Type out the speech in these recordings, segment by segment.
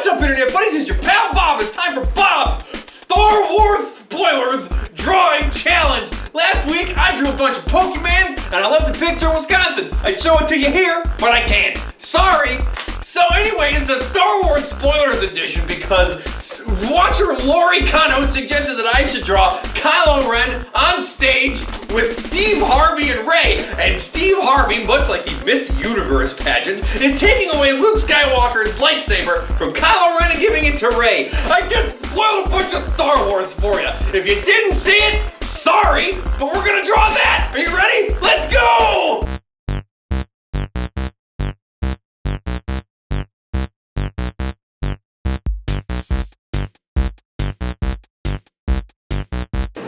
What's up, Internet buddies? It's your pal Bob. It's time for Bob's Star Wars Spoilers Drawing Challenge. Last week, I drew a bunch of Pokemons, and I left a picture of Wisconsin. I'd show it to you here, but I can't. Sorry. So anyway, it's a Star Wars Spoilers edition because watcher Lori Kano suggested that I should draw KYLO REN on stage with Steve Harvey and Rey. And Steve Harvey, much like the Miss Universe pageant, is taking away Luke Skywalker's lightsaber from KYLO REN and giving it to Rey. I just spoiled a bunch of Star Wars for you. If you didn't see it, sorry, but we're gonna draw that. Are you ready? Let's go!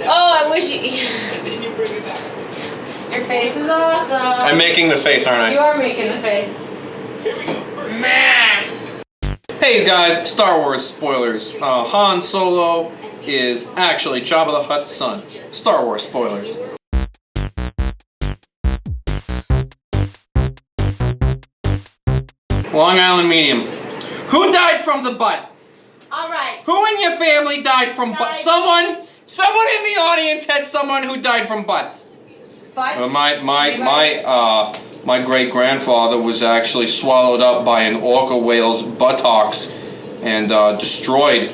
Oh, I wish you... Your face is awesome. I'm making the face, aren't I? You are making the face. Man. Hey you guys, Star Wars spoilers. Han Solo is actually Jabba the Hutt's son. Star Wars spoilers. Long Island medium. Who died from the butt? Alright. Who in your family died from butt? Someone in the audience had someone who died from butts. Butts? My great-grandfather was actually swallowed up by an orca whale's buttocks and destroyed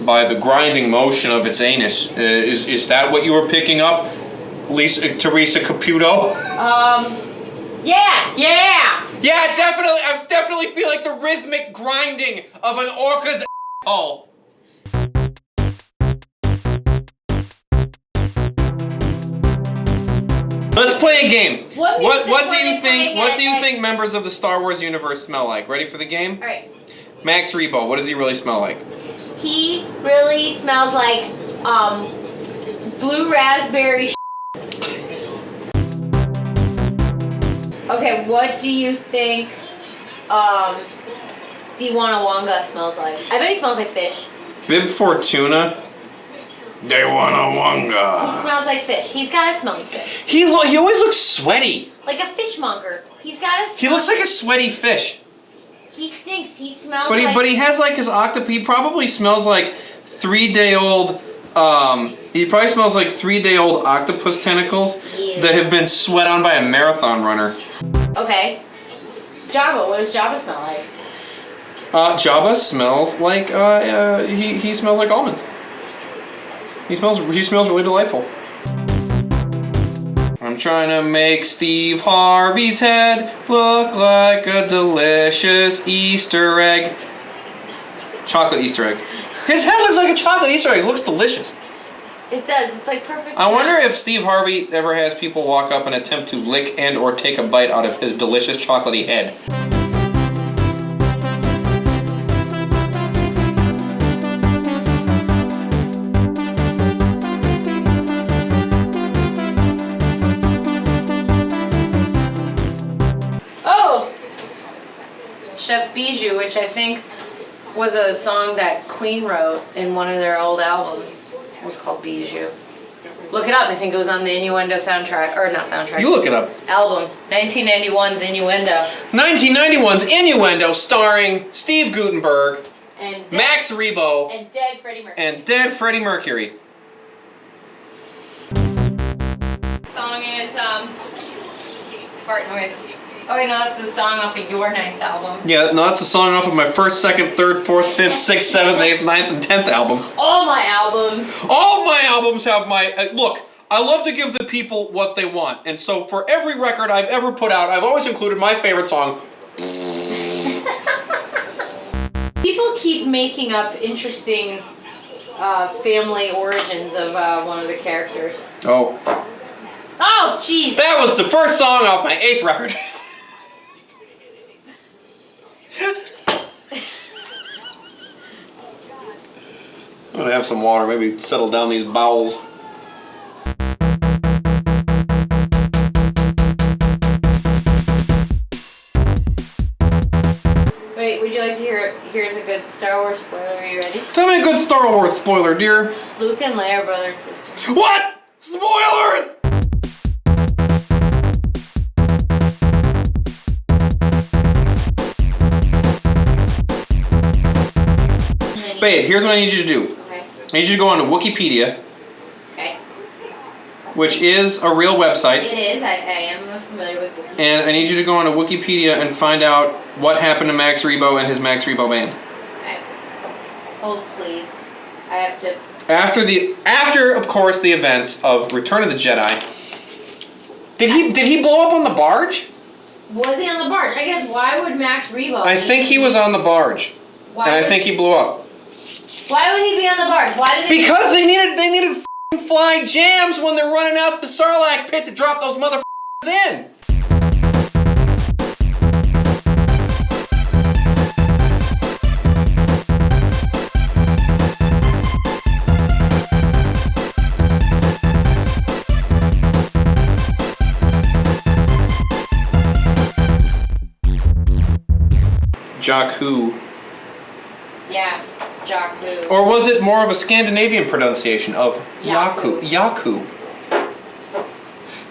by the grinding motion of its anus. Is that what you were picking up, Teresa Caputo? Yeah. Yeah, definitely. I definitely feel like the rhythmic grinding of an orca's asshole. Let's play a game. What do you think members of the Star Wars universe smell like? Ready for the game? All right. Max Rebo, what does he really smell like? He really smells like blue raspberry. Okay, what do you think D1 smells like? I bet he smells like fish. Bib Fortuna. Dewonawonga. He smells like fish. He's got to smell like fish. He always looks sweaty. Like a fishmonger. He's got to. He looks like a sweaty fish. He stinks. He smells. But he has like his octopus. He probably smells like 3-day-old. He probably smells like 3-day-old octopus tentacles that have been sweat on by a marathon runner. Okay. Jabba. What does Jabba smell like? Jabba smells like he smells like almonds. He smells really delightful. I'm trying to make Steve Harvey's head look like a delicious Easter egg. Chocolate Easter egg. His head looks like a chocolate Easter egg. It looks delicious. It does. It's like perfect. I wonder if Steve Harvey ever has people walk up and attempt to lick and or take a bite out of his delicious chocolatey head. Chef Bijou, which I think was a song that Queen wrote in one of their old albums. It was called Bijou. Look it up. I think it was on the Innuendo soundtrack, or not soundtrack. You look it up. Album. 1991's Innuendo. 1991's Innuendo, starring Steve Guttenberg, and Max Rebo, and dead Freddie Mercury. And dead Freddie Mercury. Song is fart noise. Oh wait, no, that's the song off of your 9th album. Yeah, no, that's the song off of my 1st, 2nd, 3rd, 4th, 5th, 6th, 7th, 8th, 9th, and 10th album. All my albums. All my albums have my... look, I love to give the people what they want. And so for every record I've ever put out, I've always included my favorite song. People keep making up interesting family origins of one of the characters. Oh. Oh, jeez. That was the first song off my 8th record. I'm gonna have some water, maybe settle down these bowels. Wait, would you like to hear? Here's a good Star Wars spoiler. Are you ready? Tell me a good Star Wars spoiler, dear. Luke and Leia are brother and sister. What? Spoilers! babe, here's what I need you to do. Okay. I need you to go on to Wikipedia, Okay. which is a real website. It is. I am familiar with Wikipedia. And I need you to go on to Wikipedia and find out what happened to Max Rebo and his Max Rebo band. Okay. Hold, please. I have to... After of course the events of Return of the Jedi. Did he blow up on the barge? Was he on the barge? I guess why would Max Rebo... I think he was on the barge. And I think he blew up. Why would he be on the barge? Why did they... Because they needed f***ing fly jams when they're running out to the Sarlacc pit to drop those motherfuckers in. Jakku. Yeah, Jakku. Or was it more of a Scandinavian pronunciation of Yaku? Yaku.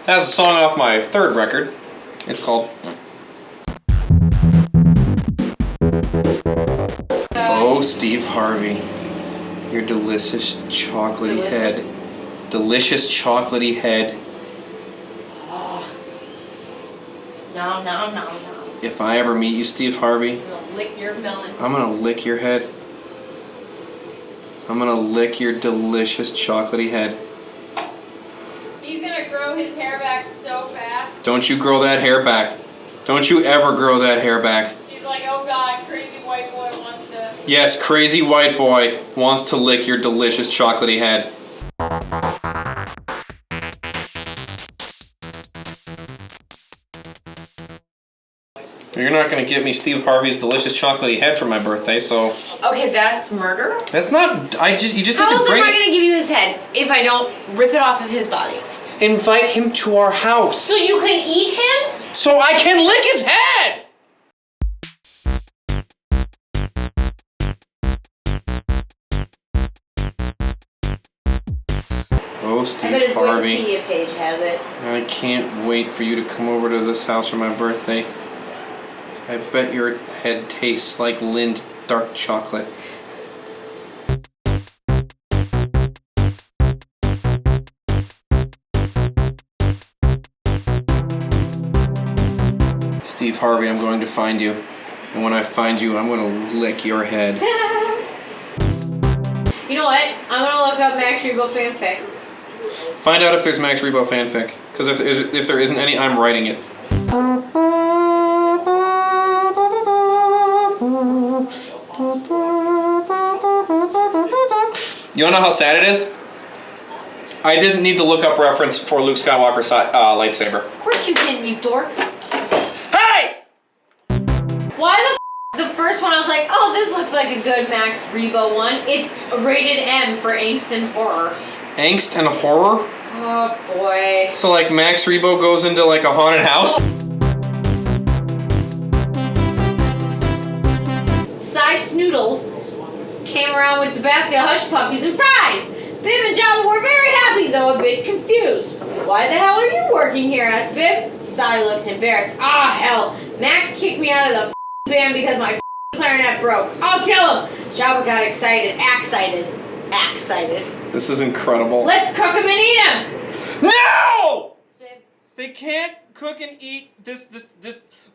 That's a song off my third record. It's called Oh, Steve Harvey. Your delicious chocolatey head. Delicious chocolatey head. Oh. No. If I ever meet you, Steve Harvey, I'm gonna lick your melon. I'm gonna lick your head. I'm gonna lick your delicious chocolatey head. He's gonna grow his hair back so fast. Don't you grow that hair back. Don't you ever grow that hair back. He's like, oh God, crazy white boy wants to... Yes, crazy white boy wants to lick your delicious chocolatey head. You're not gonna give me Steve Harvey's delicious chocolatey head for my birthday, so... Okay, that's murder? That's not... you just How have to else bring am I it. gonna give you his head if I don't rip it off of his body? Invite him to our house. So you can eat him? So I can lick his head! Oh, I bet Steve his Harvey. Wikipedia page has it. I can't wait for you to come over to this house for my birthday. I bet your head tastes like Lind dark chocolate. Steve Harvey, I'm going to find you. And when I find you, I'm going to lick your head. You know what? I'm gonna look up Max Rebo fanfic. Find out if there's Max Rebo fanfic. Because if there isn't any, I'm writing it. You wanna know how sad it is? I didn't need to look up reference for Luke Skywalker's lightsaber. Of course you didn't, you dork. Hey! Why the first one I was like, oh, this looks like a good Max Rebo one. It's rated M for angst and horror. Angst and horror? Oh boy. So like Max Rebo goes into like a haunted house? Cy Snoodles came around with the basket of hush puppies and fries. Bib and Jabba were very happy, though a bit confused. Why the hell are you working here? Asked Bib. Cy looked embarrassed. Ah, hell. Max kicked me out of the band because my clarinet broke. I'll kill him. Jabba got excited. Excited. This is incredible. Let's cook him and eat him. No! Bib. They can't cook and eat this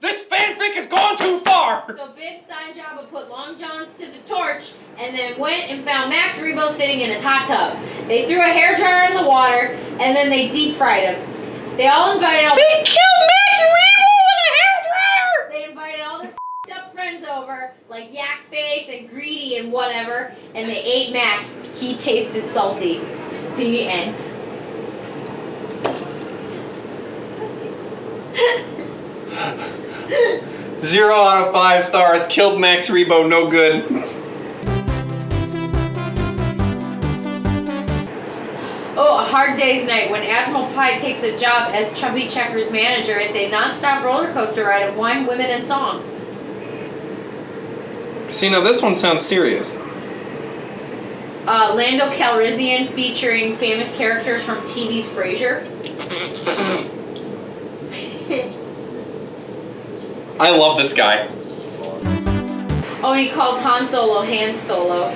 fanfic has gone too far! So Bib, Cy, and Jabba put Long Johns to the torch and then went and found Max Rebo sitting in his hot tub. They threw a hairdryer in the water and then they deep fried him. They all invited all They killed Max Rebo with a hairdryer! They invited all their up friends over, like Yak Face and Greedy and whatever, and they ate Max. He tasted salty. The end. 0 out of 5 stars. Killed Max Rebo, no good. Oh, A Hard Day's Night. When Admiral Pie takes a job as Chubby Checker's manager, it's a non-stop roller coaster ride of wine, women, and song. See, now this one sounds serious. Lando Calrissian featuring famous characters from TV's Frasier. I love this guy. Oh, and he calls Han Solo Hand Solo.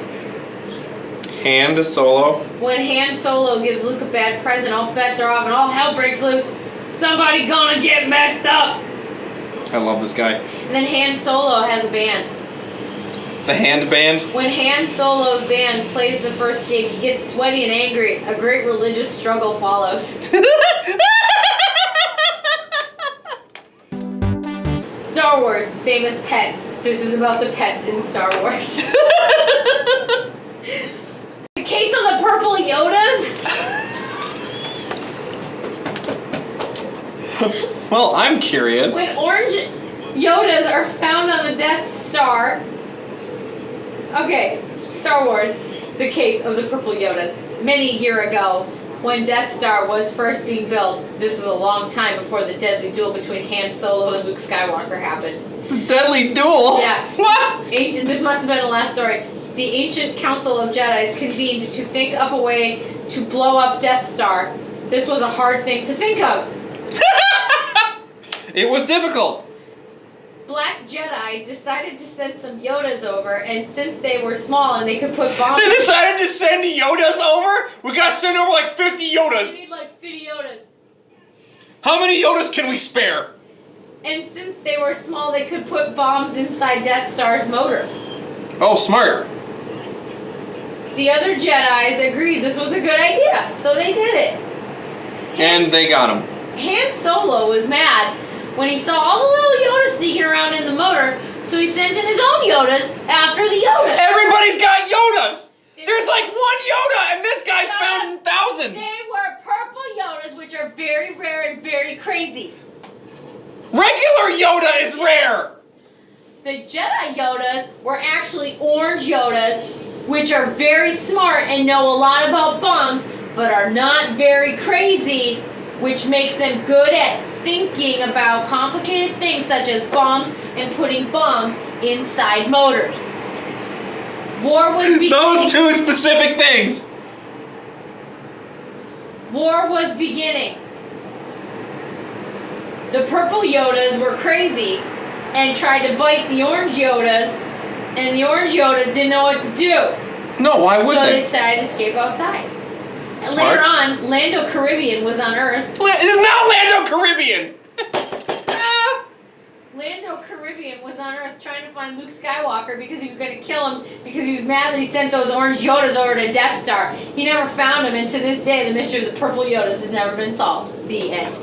Han Solo. When Han Solo gives Luke a bad present, all bets are off and all hell breaks loose. Somebody gonna get messed up. I love this guy. And then Han Solo has a band. The hand band. When Han Solo's band plays the first gig, he gets sweaty and angry. A great religious struggle follows. Star Wars, famous pets. This is about the pets in Star Wars. The case of the purple Yodas. Well, I'm curious. When orange Yodas are found on the Death Star. Okay, Star Wars, the case of the purple Yodas. Many a year ago, when Death Star was first being built, this is a long time before the deadly duel between Han Solo and Luke Skywalker happened. The deadly duel? Yeah. What? This must have been the last story. The ancient council of Jedi convened to think up a way to blow up Death Star. This was a hard thing to think of. It was difficult. Black Jedi decided to send some Yodas over, and since they were small and they could put bombs... They decided to send Yodas over? We gotta send over like 50 Yodas. We need like 50 Yodas. How many Yodas can we spare? And since they were small, they could put bombs inside Death Star's motor. Oh, smart. The other Jedis agreed this was a good idea, so they did it. And they got him. Han Solo was mad when he saw all the little Yodas sneaking around in the motor, so he sent in his own Yodas after the Yodas. Everybody's got Yodas! There's like one Yoda, and this guy's found in thousands. They were purple Yodas, which are very rare and very crazy. Regular Yoda is rare! The Jedi Yodas were actually orange Yodas, which are very smart and know a lot about bombs, but are not very crazy, which makes them good at thinking about complicated things such as bombs and putting bombs inside motors. War was beginning. Those two specific things! War was beginning. The purple Yodas were crazy and tried to bite the orange Yodas, and the orange Yodas didn't know what to do. No, why would So they? they decided to escape outside. And Smart. later on, Lando Caribbean was on Earth. It's not Lando Caribbean! Lando Caribbean was on Earth trying to find Luke Skywalker because he was going to kill him because he was mad that he sent those orange Yodas over to Death Star. He never found him, and to this day, the mystery of the purple Yodas has never been solved. The end.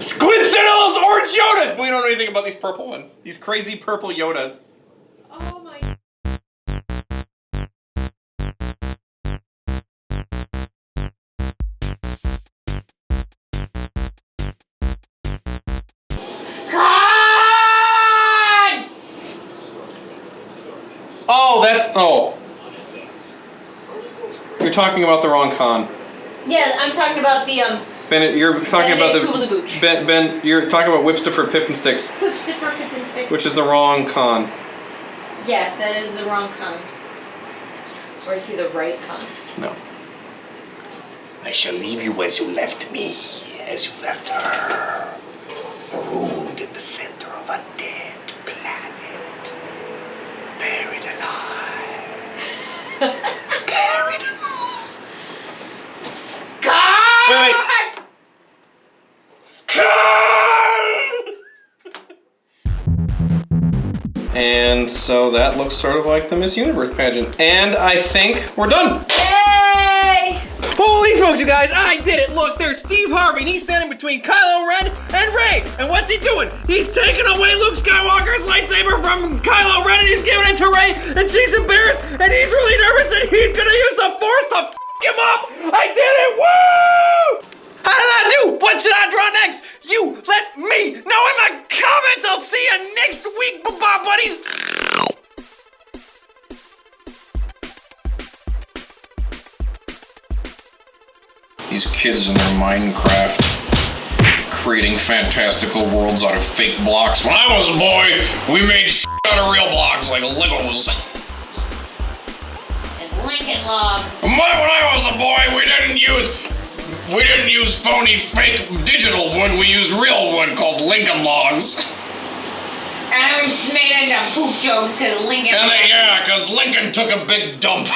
Squid sent all those orange Yodas! But we don't know anything about these purple ones. These crazy purple Yodas. Oh my... God! Oh, that's... Oh. You're talking about the wrong con. Yeah, I'm talking about the, Ben, you're talking about Benedict the... Booch. Ben, you're talking about Whipstiffer Pippin Sticks, Whipstiffer Pippin Sticks. which is the wrong con. Yes, that is the wrong con. Or is he the right con? No. I shall leave you as you left me, as you left her, marooned in the center of a dead planet, buried alive. Buried alive. God! Wait. And so that looks sort of like the Miss Universe pageant. And I think we're done. Yay! Holy smokes, you guys, I did it! Look, there's Steve Harvey, and he's standing between KYLO REN and REY. And what's he doing? He's taking away Luke Skywalker's lightsaber from KYLO REN, and he's giving it to REY, and she's embarrassed, and he's really nervous, and he's gonna use the Force to f him up! I did it! Woo! How did I do? What should I draw next? You let me know in the comments! I'll see you next week, bye-bye, buddies! These kids in their Minecraft creating fantastical worlds out of fake blocks. When I was a boy, we made shit out of real blocks like Legos. And Lincoln Logs. When I was a boy, we didn't use phony fake digital wood. We used real wood called Lincoln Logs. I was made into poop jokes because Lincoln. And because Lincoln took a big dump.